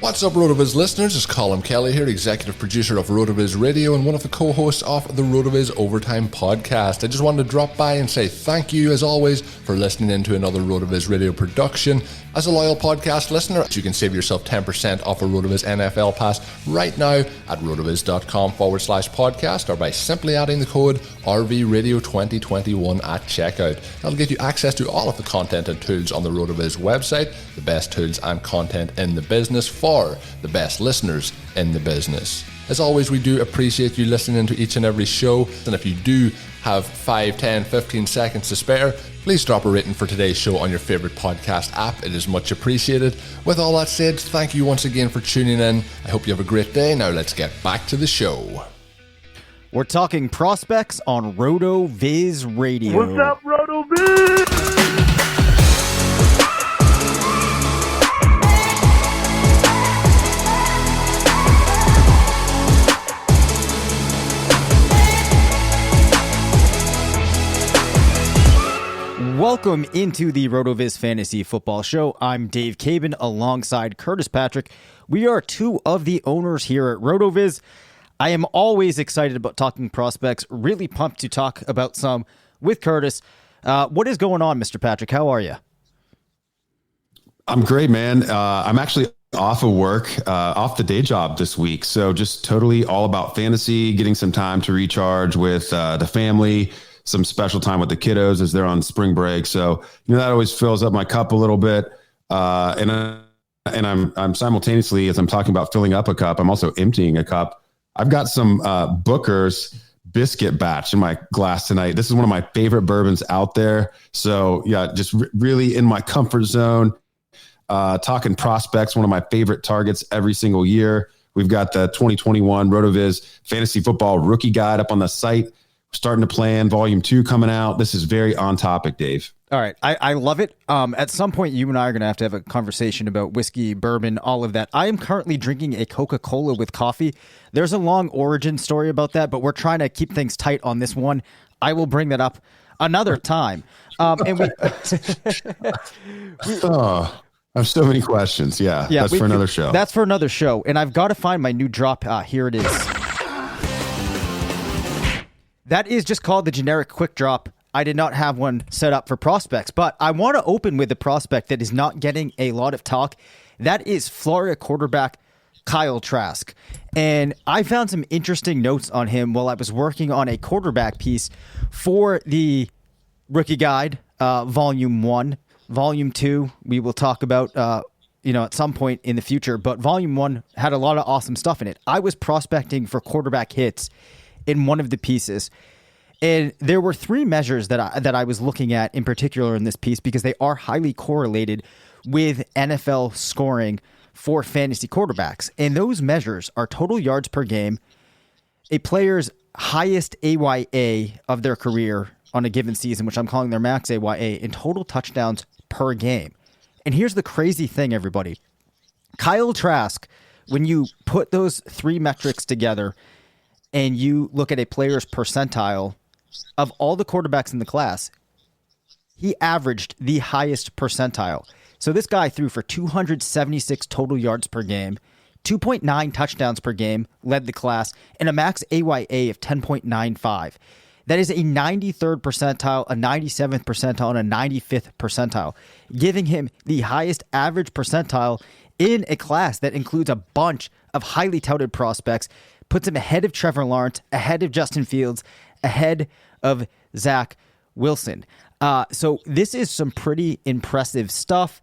What's up, RotoViz listeners? It's Colin Kelly here, executive producer of RotoViz Radio and one of the co-hosts of the RotoViz Overtime podcast. I just wanted to drop by and say thank you, as always, for listening in to another RotoViz Radio production. As a loyal podcast listener, you can save yourself 10% off a RotoViz NFL pass right now at rotoviz.com/podcast or by simply adding the code RVRadio2021 at checkout. That'll get you access to all of the content and tools on the RotoViz website, the best tools and content in the business for the best listeners in the business. As always, we do appreciate you listening to each and every show, and if you do have 5, 10, 15 seconds to spare, please drop a rating for today's show on your favorite podcast app. It is much appreciated. With all that said, thank you once again for tuning in. I hope you have a great day. Now let's get back to the show. We're talking prospects on RotoViz Radio. What's up, RotoViz? Welcome into the RotoViz Fantasy Football Show. I'm Dave Cabin alongside Curtis Patrick. We are two of the owners here at RotoViz. I am always excited about talking prospects, really pumped to talk about some with Curtis. What is going on, Mr. Patrick? How are you? I'm great, man. I'm actually off of work, off the day job this week. So just totally all about fantasy, getting some time to recharge with the family, some special time with the kiddos as they're on spring break. So, that always fills up my cup a little bit. And I'm simultaneously, as I'm talking about filling up a cup, I'm also emptying a cup. I've got some Booker's biscuit batch in my glass tonight. This is one of my favorite bourbons out there. So yeah, just really in my comfort zone, talking prospects, one of my favorite targets every single year. We've got the 2021 RotoViz Fantasy Football Rookie Guide up on the site. Starting to plan volume 2 coming out. This is very on topic, Dave. All right. I love it. At some point, you and I are going to have a conversation about whiskey, bourbon, all of that. I am currently drinking a Coca-Cola with coffee. There's a long origin story about that, but we're trying to keep things tight on this one. I will bring that up another time. And we I have so many questions. Yeah, that's for another show. That's for another show. And I've got to find my new drop. Here it is. That is just called the generic quick drop. I did not have one set up for prospects, but I want to open with a prospect that is not getting a lot of talk. That is Florida quarterback Kyle Trask. And I found some interesting notes on him while I was working on a quarterback piece for the Rookie Guide, Volume 1. Volume 2, we will talk about at some point in the future, but Volume 1 had a lot of awesome stuff in it. I was prospecting for quarterback hits in one of the pieces. And there were 3 measures that I was looking at in particular in this piece because they are highly correlated with NFL scoring for fantasy quarterbacks. And those measures are total yards per game, a player's highest AYA of their career on a given season, which I'm calling their max AYA, and total touchdowns per game. And here's the crazy thing, everybody. Kyle Trask, when you put those 3 metrics together, and you look at a player's percentile of all the quarterbacks in the class, he averaged the highest percentile. So this guy threw for 276 total yards per game, 2.9 touchdowns per game, led the class, and a max AYA of 10.95. That is a 93rd percentile, a 97th percentile, and a 95th percentile, giving him the highest average percentile in a class that includes a bunch of highly touted prospects, puts him ahead of Trevor Lawrence, ahead of Justin Fields, ahead of Zach Wilson. So this is some pretty impressive stuff.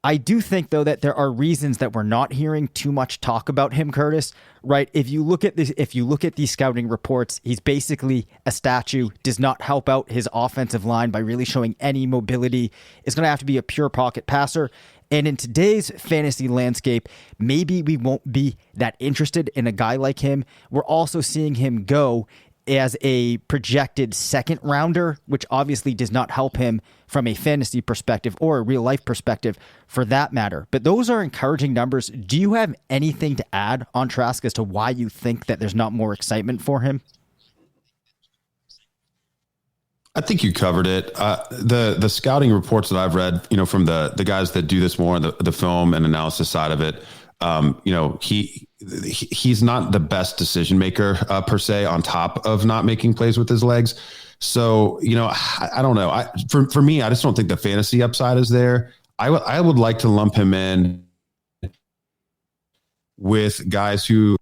I do think, though, that there are reasons that we're not hearing too much talk about him, Curtis. Right? If you look at these scouting reports, he's basically a statue. Does not help out his offensive line by really showing any mobility. Is going to have to be a pure pocket passer. And in today's fantasy landscape, maybe we won't be that interested in a guy like him. We're also seeing him go as a projected second rounder, which obviously does not help him from a fantasy perspective or a real life perspective for that matter. But those are encouraging numbers. Do you have anything to add on Trask as to why you think that there's not more excitement for him? I think you covered it. The scouting reports that I've read, from the guys that do this more, the film and analysis side of it, he's not the best decision maker per se, on top of not making plays with his legs. So, I don't know. For me, I just don't think the fantasy upside is there. I would like to lump him in with guys who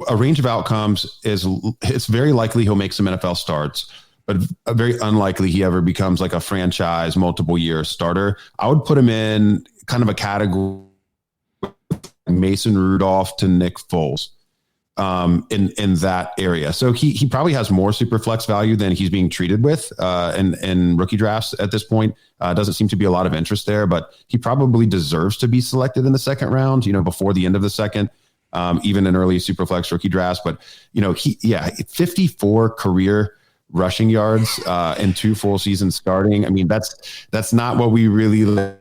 a range of outcomes is it's very likely he'll make some NFL starts, but very unlikely he ever becomes like a franchise multiple year starter. I would put him in kind of a category Mason Rudolph to Nick Foles in that area. So he probably has more super flex value than he's being treated with in rookie drafts at this point. Doesn't seem to be a lot of interest there, but he probably deserves to be selected in the second round, before the end of the second, even in early super flex rookie drafts. But, 54 career rushing yards in 2 full seasons starting. I mean, that's not what we really like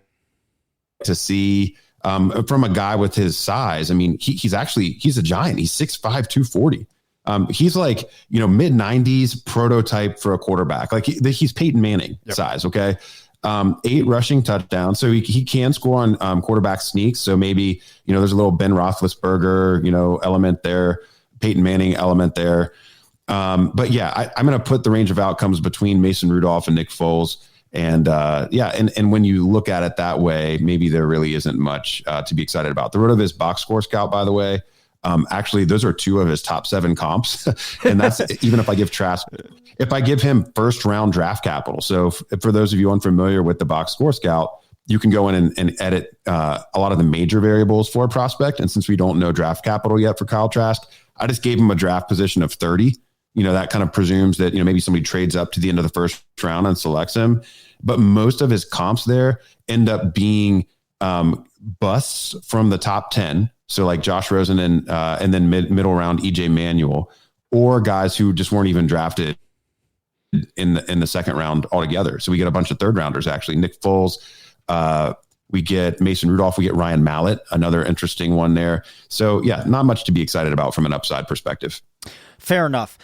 to see from a guy with his size. I mean, he's a giant. He's 6'5", 240. He's like, mid 90s prototype for a quarterback. Like he's Peyton Manning size. Okay. 8 rushing touchdowns. So he can score on quarterback sneaks. So maybe, there's a little Ben Roethlisberger, element there, Peyton Manning element there. But yeah, I'm going to put the range of outcomes between Mason Rudolph and Nick Foles. And and when you look at it that way, maybe there really isn't much to be excited about. The RotoViz box score scout, by the way, actually, those are 2 of his top 7 comps. And that's even if I give him first round draft capital. So for those of you unfamiliar with the box score scout, you can go in and edit a lot of the major variables for a prospect. And since we don't know draft capital yet for Kyle Trask, I just gave him a draft position of 30. That kind of presumes that, maybe somebody trades up to the end of the first round and selects him. But most of his comps there end up being busts from the top 10. So like Josh Rosen and then middle round EJ Manuel, or guys who just weren't even drafted in the second round altogether. So we get a bunch of third rounders, actually. Nick Foles, we get Mason Rudolph, we get Ryan Mallett, another interesting one there. So yeah, not much to be excited about from an upside perspective. Fair enough.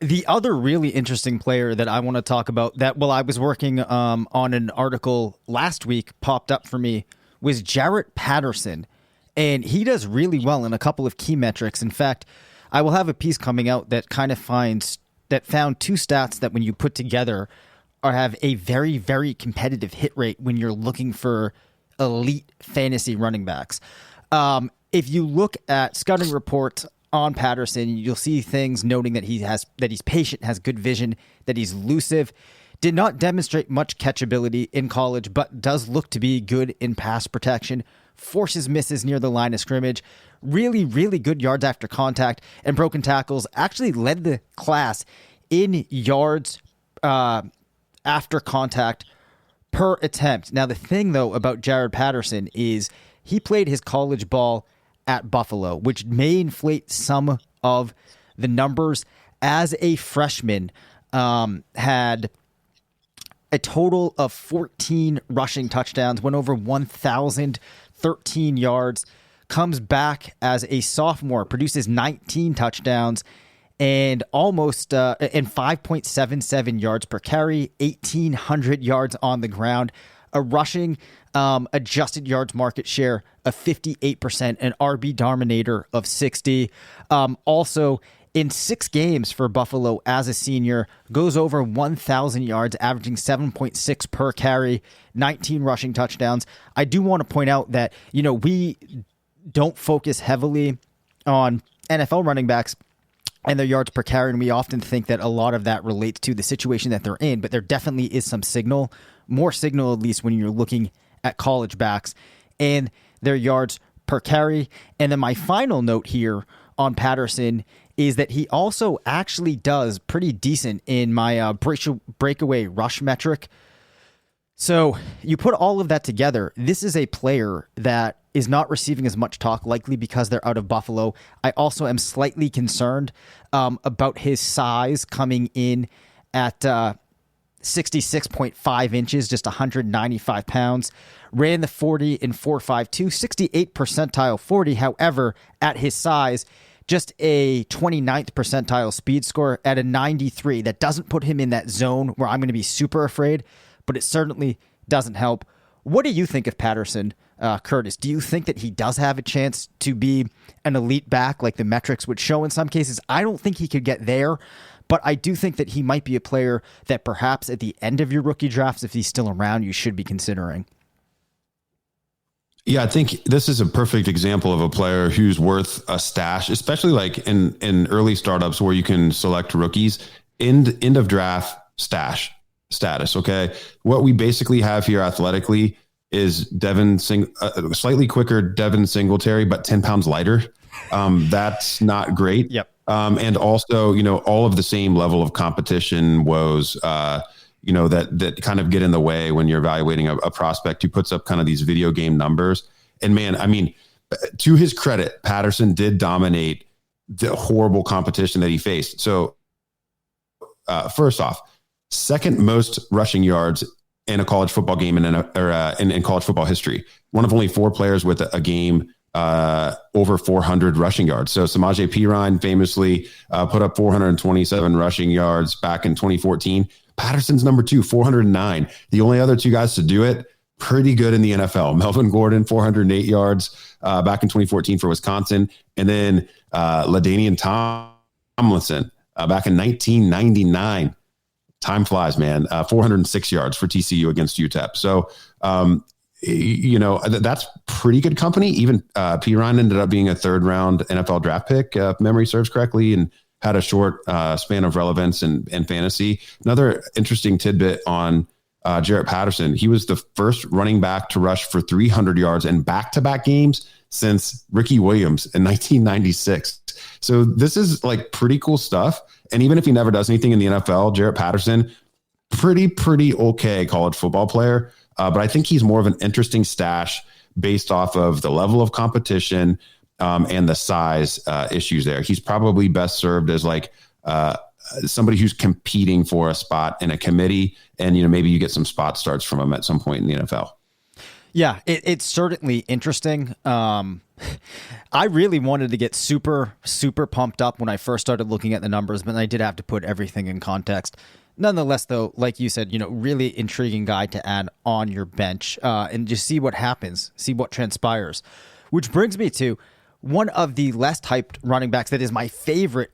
The other really interesting player that I want to talk about that while I was working on an article last week popped up for me was Jarrett Patterson. And he does really well in a couple of key metrics. In fact, I will have a piece coming out that kind of found 2 stats that when you put together have a very, very competitive hit rate when you're looking for elite fantasy running backs. If you look at scouting reports on Patterson, you'll see things noting that he's patient, has good vision, that he's elusive, did not demonstrate much catchability in college, but does look to be good in pass protection, forces misses near the line of scrimmage, really, really good yards after contact, and broken tackles. Actually led the class in yards after contact per attempt. Now, the thing, though, about Jared Patterson is he played his college ball at Buffalo, which may inflate some of the numbers. As a freshman, had a total of 14 rushing touchdowns, went over 1,013 yards, comes back as a sophomore, produces 19 touchdowns and almost and 5.77 yards per carry, 1,800 yards on the ground, a rushing adjusted yards market share of 58%, an RB dominator of 60. Also, in 6 games for Buffalo as a senior, goes over 1,000 yards, averaging 7.6 per carry, 19 rushing touchdowns. I do want to point out that, we don't focus heavily on NFL running backs and their yards per carry, and we often think that a lot of that relates to the situation that they're in, but there definitely is some signal, more signal at least when you're looking at college backs and their yards per carry. And then my final note here on Patterson is that he also actually does pretty decent in my breakaway rush metric. So you put all of that together, this is a player that is not receiving as much talk, likely because they're out of Buffalo. I also am slightly concerned about his size coming in at 66.5 inches, just 195 pounds. Ran the 40 in 4.52, 68 percentile 40. However, at his size, just a 29th percentile speed score at a 93. That doesn't put him in that zone where I'm going to be super afraid, but it certainly doesn't help What do you think of Patterson, Curtis? Do you think that he does have a chance to be an elite back like the metrics would show in some cases? I don't think he could get there, but I do think that he might be a player that perhaps at the end of your rookie drafts, if he's still around, you should be considering. Yeah, I think this is a perfect example of a player who's worth a stash, especially like in early startups where you can select rookies. End of draft stash status. Okay, what we basically have here athletically is slightly quicker Devin Singletary, but 10 pounds lighter. That's not great. Yep. And also, all of the same level of competition woes, that kind of get in the way when you're evaluating a prospect who puts up kind of these video game numbers. And man, I mean, to his credit, Patterson did dominate the horrible competition that he faced. So first off, second most rushing yards in a college football game in college football history. One of only 4 players with a game over 400 rushing yards. So Samaje Perine famously put up 427 rushing yards back in 2014. Patterson's number 2, 409. The only other 2 guys to do it, pretty good in the NFL. Melvin Gordon, 408 yards back in 2014 for Wisconsin. And then LaDainian Tomlinson back in 1999. Time flies, man. 406 yards for TCU against UTEP. So, that's pretty good company. Even Perine ended up being a 3rd round NFL draft pick, if memory serves correctly, and had a short span of relevance and fantasy. Another interesting tidbit on Jarrett Patterson. He was the first running back to rush for 300 yards in back-to-back games since Ricky Williams in 1996. So this is like pretty cool stuff. And even if he never does anything in the NFL, Jarrett Patterson, pretty okay college football player. But I think he's more of an interesting stash based off of the level of competition and the size issues there. He's probably best served as like somebody who's competing for a spot in a committee. And, maybe you get some spot starts from him at some point in the NFL. Yeah, it's certainly interesting. I really wanted to get super pumped up when I first started looking at the numbers, but I did have to put everything in context. Nonetheless, though, like you said, really intriguing guy to add on your bench and just see what happens, see what transpires. Which brings me to one of the less hyped running backs that is my favorite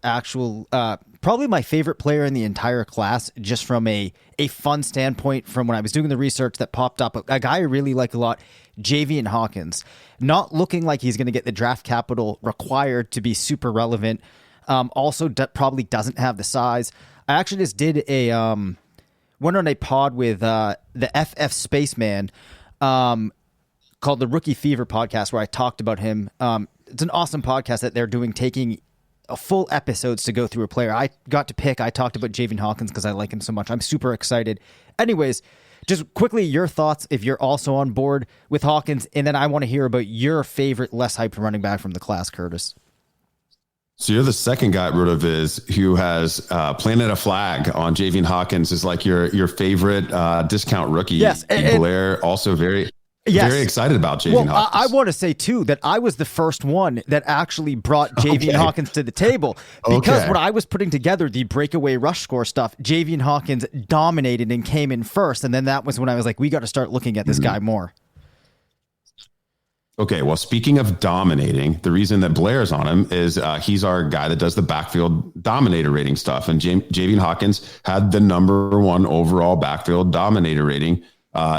probably my favorite player in the entire class, just from a fun standpoint from when I was doing the research that popped up. A guy I really like a lot, Javian Hawkins. Not looking like he's going to get the draft capital required to be super relevant. Also, probably doesn't have the size. I actually just did went on a pod with the FF Spaceman called the Rookie Fever podcast, where I talked about him. It's an awesome podcast that they're doing, taking a full episodes to go through a player. I got to pick. I talked about Javian Hawkins because I like him so much. I'm super excited. Anyways, just quickly, your thoughts if you're also on board with Hawkins, and then I want to hear about your favorite less hyped running back from the class, Curtis. So you're the second guy at RotoViz who has planted a flag on Javian Hawkins as like your favorite discount rookie. Yes, and Blair also very excited about Javian Hawkins. I want to say too that I was the first one that actually brought Javian Hawkins to the table, because when I was putting together the breakaway rush score stuff, Javian Hawkins dominated and came in first, and then that was when I was like, we got to start looking at this guy more. Okay, well, speaking of dominating, the reason that Blair's on him is he's our guy that does the backfield dominator rating stuff. And Javian Hawkins had the number 1 overall backfield dominator rating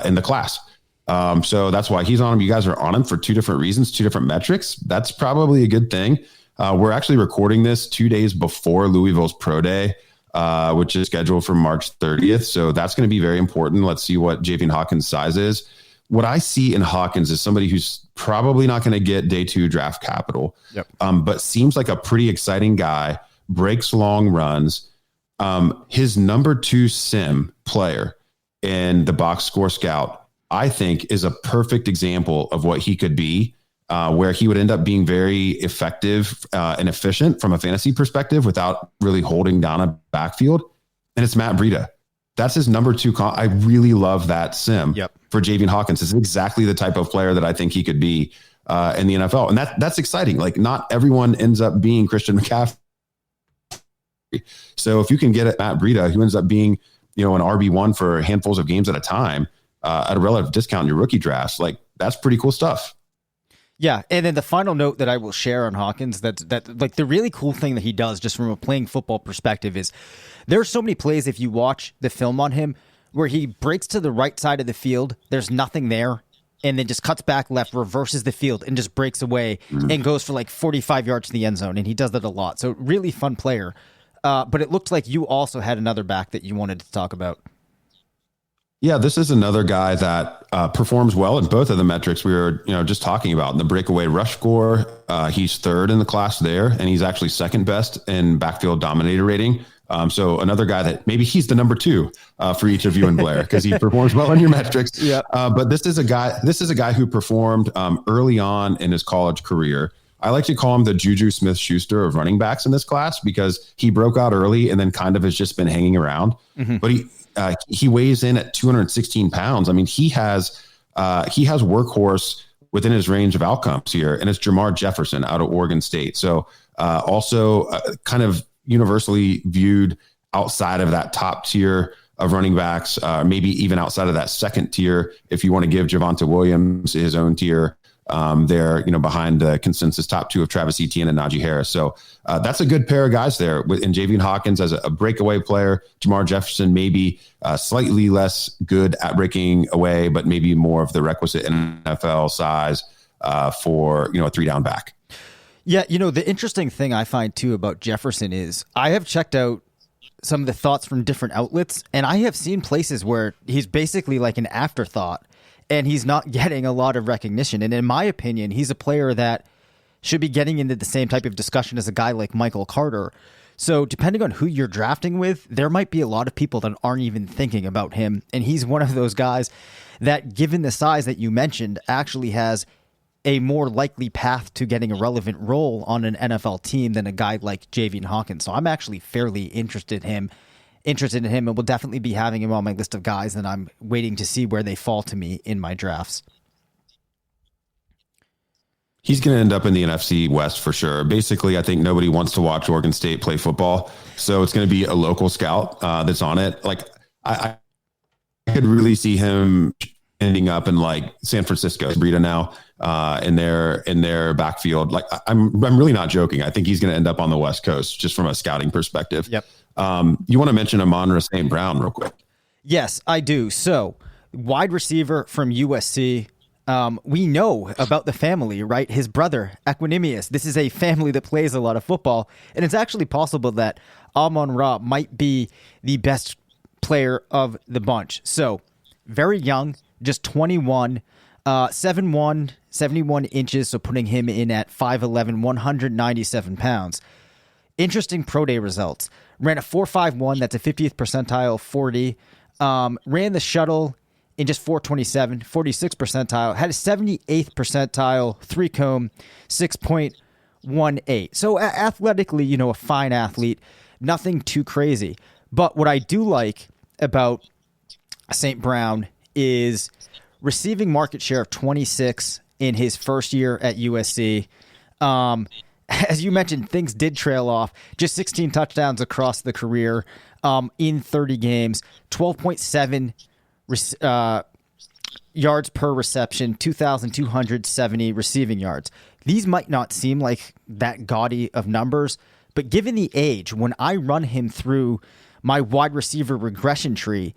in the class. So that's why he's on him. You guys are on him for 2 different reasons, 2 different metrics. That's probably a good thing. We're actually recording this 2 days before Louisville's Pro Day, which is scheduled for March 30th. So that's going to be very important. Let's see what Javian Hawkins' size is. What I see in Hawkins is somebody who's probably not going to get day 2 draft capital, but seems like a pretty exciting guy, breaks long runs. His number 2 sim player in the box score scout, I think, is a perfect example of what he could be, where he would end up being very effective and efficient from a fantasy perspective without really holding down a backfield. And it's Matt Breida. That's his number 2. I really love that sim for Javian Hawkins. It's exactly the type of player that I think he could be in the NFL. And that's exciting. Like, not everyone ends up being Christian McCaffrey. So if you can get at Matt Breida, who ends up being, an RB1 for handfuls of games at a time, at a relative discount in your rookie drafts. Like, that's pretty cool stuff. Yeah, and then the final note that I will share on Hawkins, that like the really cool thing that he does just from a playing football perspective is there are so many plays, if you watch the film on him, where he breaks to the right side of the field, there's nothing there, and then just cuts back left, reverses the field, and just breaks away and goes for like 45 yards to the end zone, and he does that a lot. So really fun player. But it looked like you also had another back that you wanted to talk about. Yeah, this is another guy that performs well in both of the metrics we were, just talking about. In the breakaway rush score, he's third in the class there, and he's actually second best in backfield dominator rating. So another guy that maybe he's the number 2 for each of you and Blair, because he performs well in your metrics. Yeah. But this is a guy who performed early on in his college career. I like to call him the Juju Smith-Schuster of running backs in this class, because he broke out early and then kind of has just been hanging around. Mm-hmm. But he weighs in at 216 pounds. I mean, he has workhorse within his range of outcomes here, and it's Jamar Jefferson out of Oregon State. So also kind of universally viewed outside of that top tier of running backs, maybe even outside of that second tier, if you want to give Javonte Williams his own tier. There, behind the consensus top 2 of Travis Etienne and Najee Harris. So that's a good pair of guys there. In Javian Hawkins as a breakaway player, Jamar Jefferson maybe slightly less good at breaking away, but maybe more of the requisite NFL size for a 3-down back. Yeah, the interesting thing I find too about Jefferson is I have checked out some of the thoughts from different outlets, and I have seen places where he's basically like an afterthought, and he's not getting a lot of recognition. And in my opinion, he's a player that should be getting into the same type of discussion as a guy like Michael Carter. So depending on who you're drafting with, there might be a lot of people that aren't even thinking about him. And he's one of those guys that, given the size that you mentioned, actually has a more likely path to getting a relevant role on an NFL team than a guy like Javian Hawkins. So I'm actually fairly interested in him, and will definitely be having him on my list of guys that I'm waiting to see where they fall to me in my drafts. He's going to end up in the NFC West for sure. Basically, I think nobody wants to watch Oregon State play football, so it's going to be a local scout that's on it. Like I could really see him ending up in like San Francisco, Brita now in their backfield. Like I'm really not joking. I think he's going to end up on the West Coast just from a scouting perspective. Yep. You want to mention Amon-Ra St. Brown real quick? Yes, I do. So, wide receiver from USC. We know about the family, right? His brother, Equanimous. This is a family that plays a lot of football, and it's actually possible that Amon-Ra might be the best player of the bunch. So, very young, just 21, 7'1", 71 inches, so putting him in at 5'11", 197 pounds. Interesting pro day results. Ran a 4.51, that's a 50th percentile 40. Ran the shuttle in just 4.27, 46th percentile. Had a 78th percentile 3-cone, 6.18. So athletically, a fine athlete. Nothing too crazy. But what I do like about St. Brown is receiving market share of 26 in his first year at USC. As you mentioned, things did trail off. Just 16 touchdowns across the career in 30 games, 12.7 yards per reception, 2,270 receiving yards. These might not seem like that gaudy of numbers, but given the age, when I run him through my wide receiver regression tree,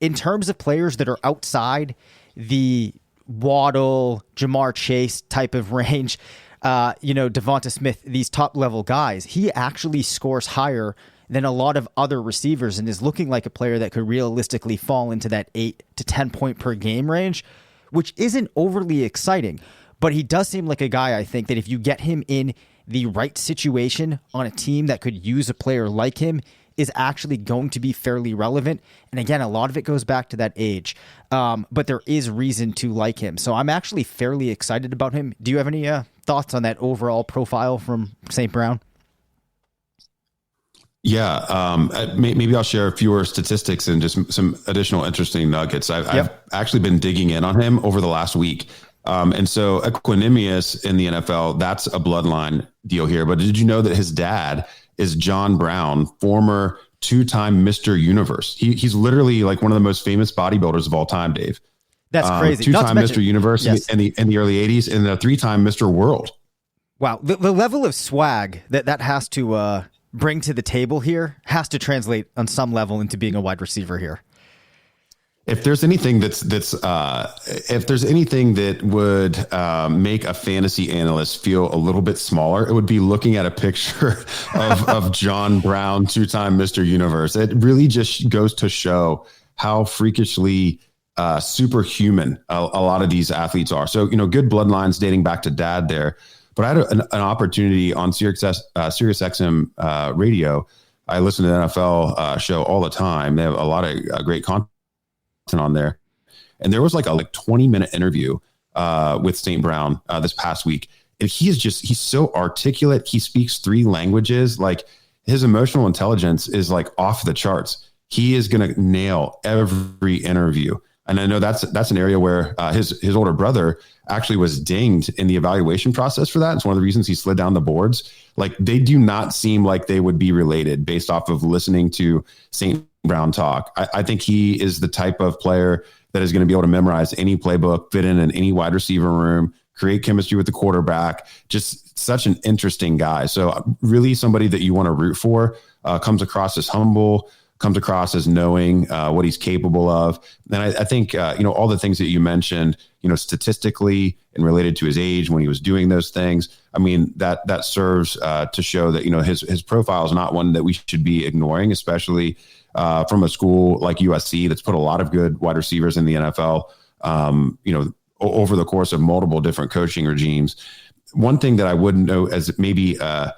in terms of players that are outside the Waddle, Jamar Chase type of range, Devonta Smith, these top level guys, he actually scores higher than a lot of other receivers and is looking like a player that could realistically fall into that 8 to 10 point per game range, which isn't overly exciting. But he does seem like a guy, I think, that if you get him in the right situation on a team that could use a player like him, is actually going to be fairly relevant. And again, a lot of it goes back to that age. But there is reason to like him. So I'm actually fairly excited about him. Do you have any thoughts on that overall profile from St. Brown? Yeah, maybe I'll share fewer statistics and just some additional interesting nuggets. I've actually been digging in on him over the last week. And so Equanimous in the NFL, that's a bloodline deal here. But did you know that his dad is John Brown, former 2-time Mr. Universe? He's literally like one of the most famous bodybuilders of all time, Dave. That's crazy. Two-time Mr. Universe in the early 80s, and a 3-time Mr. World. Wow. The level of swag that has to bring to the table here has to translate on some level into being a wide receiver here. If there's anything if there's anything that would make a fantasy analyst feel a little bit smaller, it would be looking at a picture of John Brown, 2-time Mr. Universe. It really just goes to show how freakishly superhuman a lot of these athletes are. So, good bloodlines dating back to dad there. But I had an opportunity on Sirius XM radio. I listen to the NFL show all the time. They have a lot of great content on there. And there was like a 20-minute interview with St. Brown this past week. And he's so articulate. He speaks 3 languages. Like, his emotional intelligence is like off the charts. He is going to nail every interview. And I know that's an area where his older brother actually was dinged in the evaluation process for that. It's one of the reasons he slid down the boards. Like, they do not seem like they would be related based off of listening to St. Brown talk. I think he is the type of player that is going to be able to memorize any playbook, fit in any wide receiver room, create chemistry with the quarterback. Just such an interesting guy. So really somebody that you want to root for. Comes across as humble, comes across as knowing what he's capable of. And I think, all the things that you mentioned, statistically and related to his age when he was doing those things, I mean, that serves to show that, his profile is not one that we should be ignoring, especially from a school like USC that's put a lot of good wide receivers in the NFL, over the course of multiple different coaching regimes. One thing that I wouldn't know as maybe a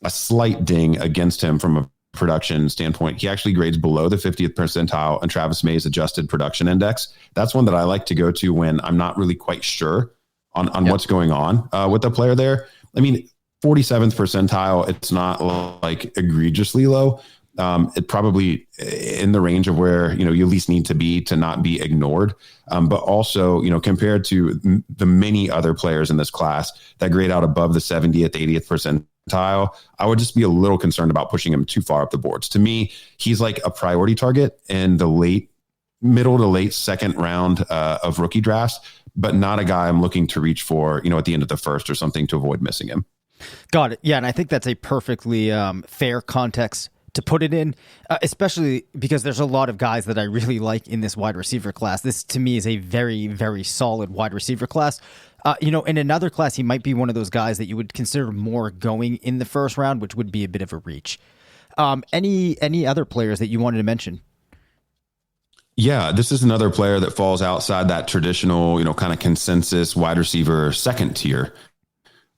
slight ding against him from a production standpoint, he actually grades below the 50th percentile on Travis May's adjusted production index. That's one that I like to go to when I'm not really quite sure on what's going on with the player there. I mean, 47th percentile, it's not like egregiously low. It probably in the range of where, you at least need to be to not be ignored. But also, compared to the many other players in this class that grade out above the 70th, 80th percentile, I would just be a little concerned about pushing him too far up the boards. To me, he's like a priority target in the middle to late second round of rookie drafts, but not a guy I'm looking to reach for, at the end of the first or something to avoid missing him. Got it. Yeah. And I think that's a perfectly fair context to put it in, especially because there's a lot of guys that I really like in this wide receiver class. This to me is a very, very solid wide receiver class. In another class, he might be one of those guys that you would consider more going in the first round, which would be a bit of a reach. Any other players that you wanted to mention? Yeah, this is another player that falls outside that traditional, kind of consensus wide receiver second tier.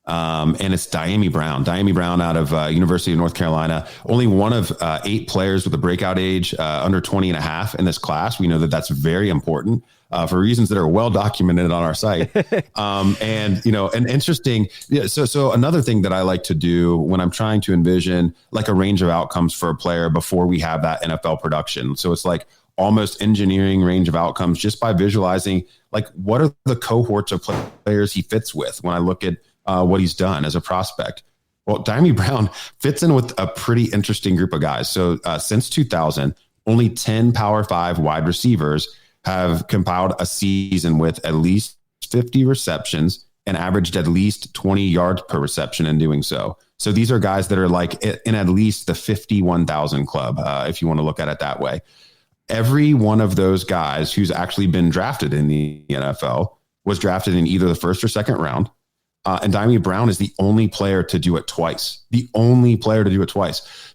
And it's Diami Brown. Diami Brown out of University of North Carolina. Only one of 8 players with a breakout age under 20 and a half in this class. We know that that's very important for reasons that are well documented on our site. And interesting. Yeah, so another thing that I like to do when I'm trying to envision like a range of outcomes for a player before we have that NFL production. So it's like almost engineering range of outcomes just by visualizing like what are the cohorts of players he fits with when I look at what he's done as a prospect. Well, Diami Brown fits in with a pretty interesting group of guys. So since 2000, only 10 Power 5 wide receivers have compiled a season with at least 50 receptions and averaged at least 20 yards per reception in doing so. So these are guys that are like in at least the 51,000 club, if you want to look at it that way. Every one of those guys who's actually been drafted in the NFL was drafted in either the first or second round. And Diami Brown is the only player to do it twice.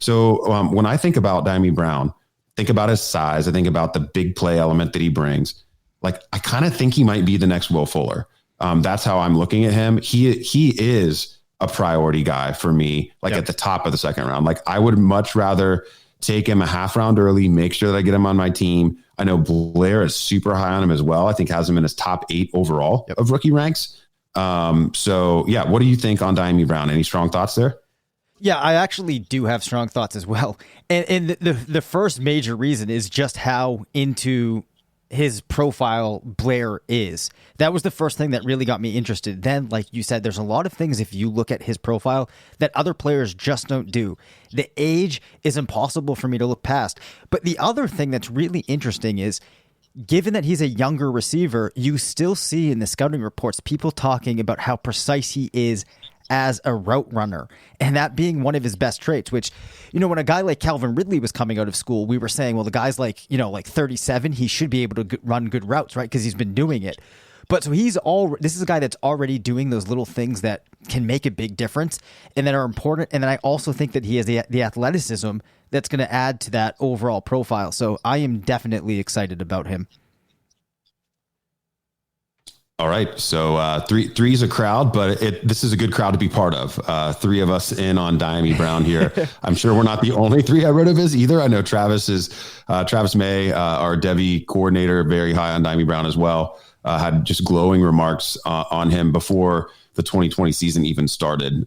So when I think about Diami Brown, think about his size. I think about the big play element that he brings. Like, I kind of think he might be the next Will Fuller. That's how I'm looking at him. He is a priority guy for me, like at the top of the second round. Like, I would much rather take him a half round early, make sure that I get him on my team. I know Blair is super high on him as well. I think has him in his top 8 overall of rookie ranks. So yeah, what do you think on Diami Brown? Any strong thoughts there? Yeah, I actually do have strong thoughts as well. And the first major reason is just how into his profile Blair is. That was the first thing that really got me interested. Then, like you said, there's a lot of things if you look at his profile that other players just don't do. The age is impossible for me to look past. But the other thing that's really interesting is given that he's a younger receiver, you still see in the scouting reports people talking about how precise he is as a route runner, and that being one of his best traits, which, when a guy like Calvin Ridley was coming out of school, we were saying, well, the guy's like 37, he should be able to run good routes, right? Because he's been doing it. But so this is a guy that's already doing those little things that can make a big difference and that are important. And then I also think that he has the athleticism that's going to add to that overall profile. So I am definitely excited about him. All right. So three is a crowd, but this is a good crowd to be part of. Three of us in on Diami Brown here. I'm sure we're not the only three at RotoViz either. I know Travis May, our Debbie coordinator, very high on Diami Brown as well. Had just glowing remarks on him before the 2020 season even started.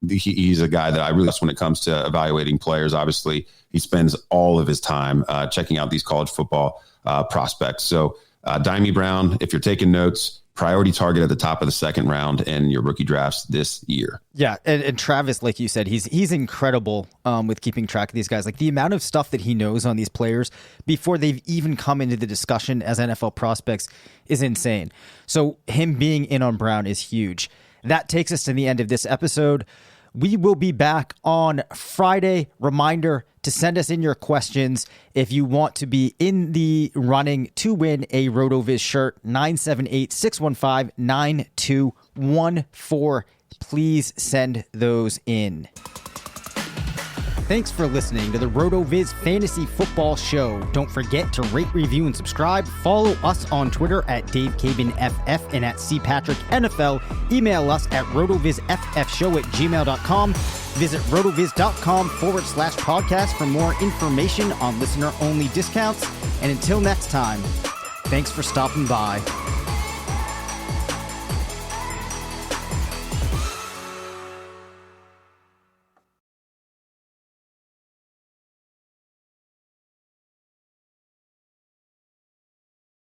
He's a guy that I really trust when it comes to evaluating players. Obviously, he spends all of his time checking out these college football prospects. So Diami Brown, if you're taking notes, priority target at the top of the second round in your rookie drafts this year. Yeah, and Travis, like you said, he's incredible with keeping track of these guys. Like the amount of stuff that he knows on these players before they've even come into the discussion as NFL prospects is insane. So him being in on Brown is huge. That takes us to the end of this episode. We will be back on Friday. Reminder to send us in your questions if you want to be in the running to win a RotoViz shirt. 978-615-9214. Please send those in. Thanks for listening to the RotoViz Fantasy Football Show. Don't forget to rate, review, and subscribe. Follow us on Twitter at DaveCabinFF and at CPatrickNFL. Email us at rotovizffshow@gmail.com. Visit rotoviz.com/podcast for more information on listener-only discounts. And until next time, thanks for stopping by.